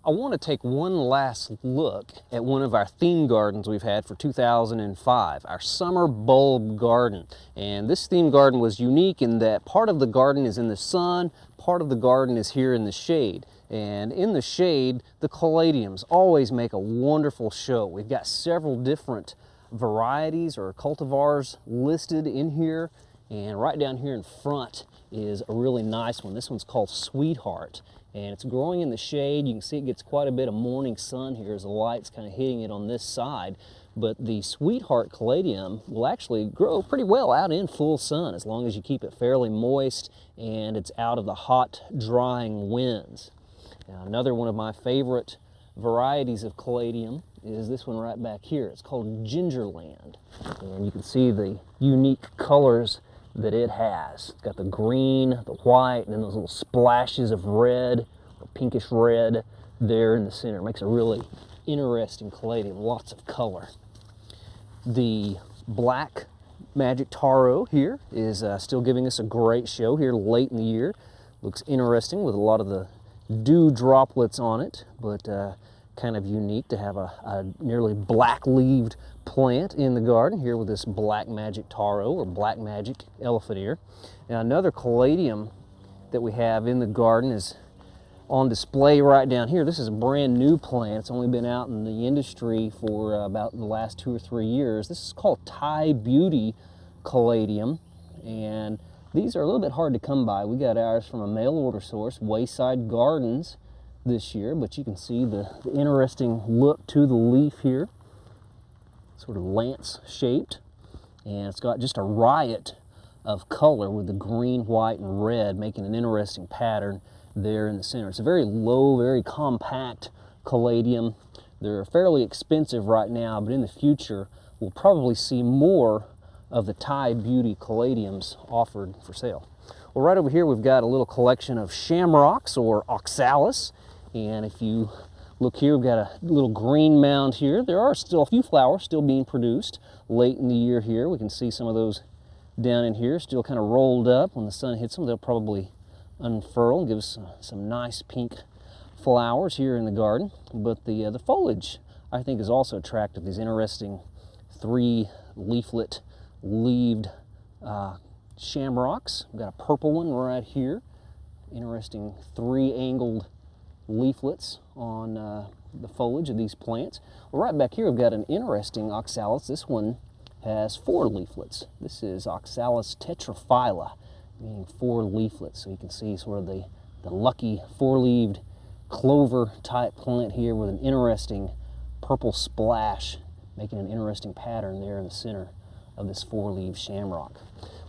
I want to take one last look at one of our theme gardens we've had for 2005, our summer bulb garden. And this theme garden was unique in that part of the garden is in the sun, part of the garden is here in the shade. And in the shade, the Caladiums always make a wonderful show. We've got several different varieties or cultivars listed in here. And right down here in front is a really nice one. This one's called Sweetheart. And it's growing in the shade. You can see it gets quite a bit of morning sun here as the light's kind of hitting it on this side. But the Sweetheart Caladium will actually grow pretty well out in full sun as long as you keep it fairly moist and it's out of the hot, drying winds. Now, another one of my favorite varieties of Caladium is this one right back here. It's called Gingerland. And you can see the unique colors that it has. It's got the green, the white, and then those little splashes of red, or pinkish red, there in the center. It makes a really interesting Caladium, lots of color. The black magic taro here is still giving us a great show here late in the year. Looks interesting with a lot of the dew droplets on it, but kind of unique to have a nearly black-leaved plant in the garden here with this black magic taro or black magic elephant ear. Now another Caladium that we have in the garden is on display right down here. This is a brand new plant. It's only been out in the industry for about the last 2 or 3 years. This is called Thai Beauty Caladium, and these are a little bit hard to come by. We got ours from a mail order source, Wayside Gardens, this year, but you can see the interesting look to the leaf here, sort of lance shaped, and it's got just a riot of color with the green, white, and red making an interesting pattern there in the center. It's a very low, very compact Caladium. They're fairly expensive right now, but in the future we'll probably see more of the Thai Beauty Caladiums offered for sale. Well, right over here we've got a little collection of shamrocks or Oxalis. And if you look here, we've got a little green mound here. There are still a few flowers still being produced late in the year here. We can see some of those down in here still kind of rolled up. When the sun hits them, they'll probably unfurl and give us some nice pink flowers here in the garden. But the foliage, I think, is also attractive. These interesting 3-leaflet leaved shamrocks. We've got a purple one right here. Interesting 3-angled leaflets on the foliage of these plants. Well, right back here we've got an interesting Oxalis. This one has 4 leaflets. This is Oxalis tetraphylla, meaning 4 leaflets. So you can see sort of the lucky 4-leaved clover type plant here with an interesting purple splash, making an interesting pattern there in the center of this 4-leaved shamrock.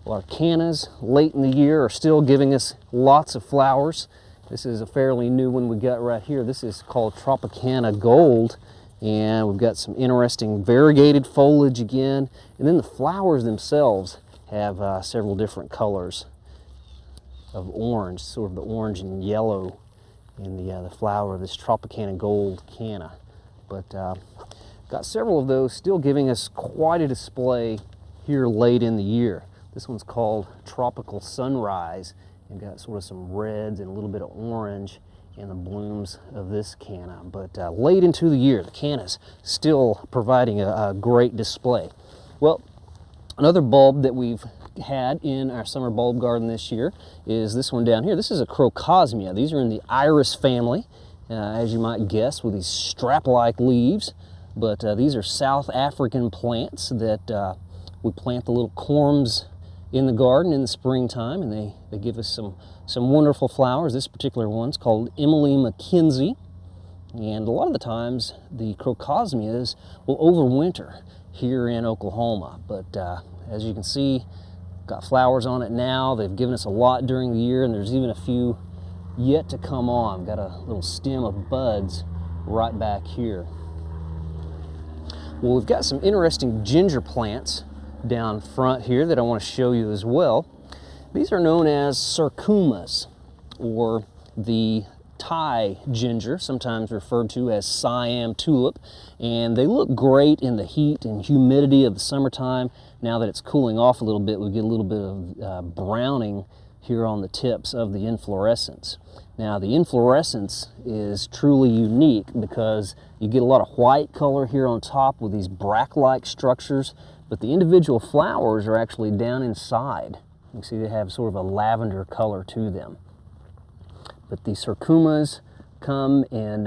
Well, our cannas late in the year are still giving us lots of flowers. This is a fairly new one we got right here. This is called Tropicana Gold, and we've got some interesting variegated foliage again. And then the flowers themselves have several different colors of orange, sort of the orange and yellow in the flower of this Tropicana Gold canna. But got several of those still giving us quite a display here late in the year. This one's called Tropical Sunrise. You've got sort of some reds and a little bit of orange in the blooms of this canna. But late into the year, the canna's still providing a great display. Well, another bulb that we've had in our summer bulb garden this year is this one down here. This is a Crocosmia. These are in the iris family, as you might guess, with these strap-like leaves. But these are South African plants that we plant the little corms in the garden in the springtime, and they give us some wonderful flowers. This particular one's called Emily McKenzie, and a lot of the times the Crocosmias will overwinter here in Oklahoma. But as you can see, got flowers on it now. They've given us a lot during the year, and there's even a few yet to come on. Got a little stem of buds right back here. Well, we've got some interesting ginger plants down front here that I want to show you as well. These are known as sarcumas, or the Thai ginger, sometimes referred to as Siam tulip, and they look great in the heat and humidity of the summertime. Now that it's cooling off a little bit, we get a little bit of browning here on the tips of the inflorescence. Now the inflorescence is truly unique because you get a lot of white color here on top with these bract-like structures, but the individual flowers are actually down inside. You can see they have sort of a lavender color to them. But the cercomas come in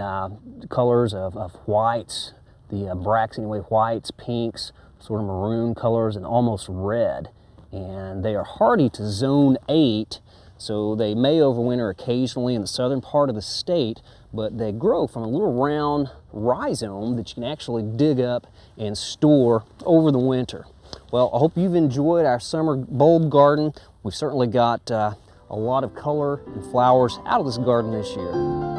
colors of whites, the bracts anyway, whites, pinks, sort of maroon colors, and almost red. And they are hardy to zone 8, so they may overwinter occasionally in the southern part of the state, but they grow from a little round rhizome that you can actually dig up and store over the winter. Well, I hope you've enjoyed our summer bulb garden. We've certainly got a lot of color and flowers out of this garden this year.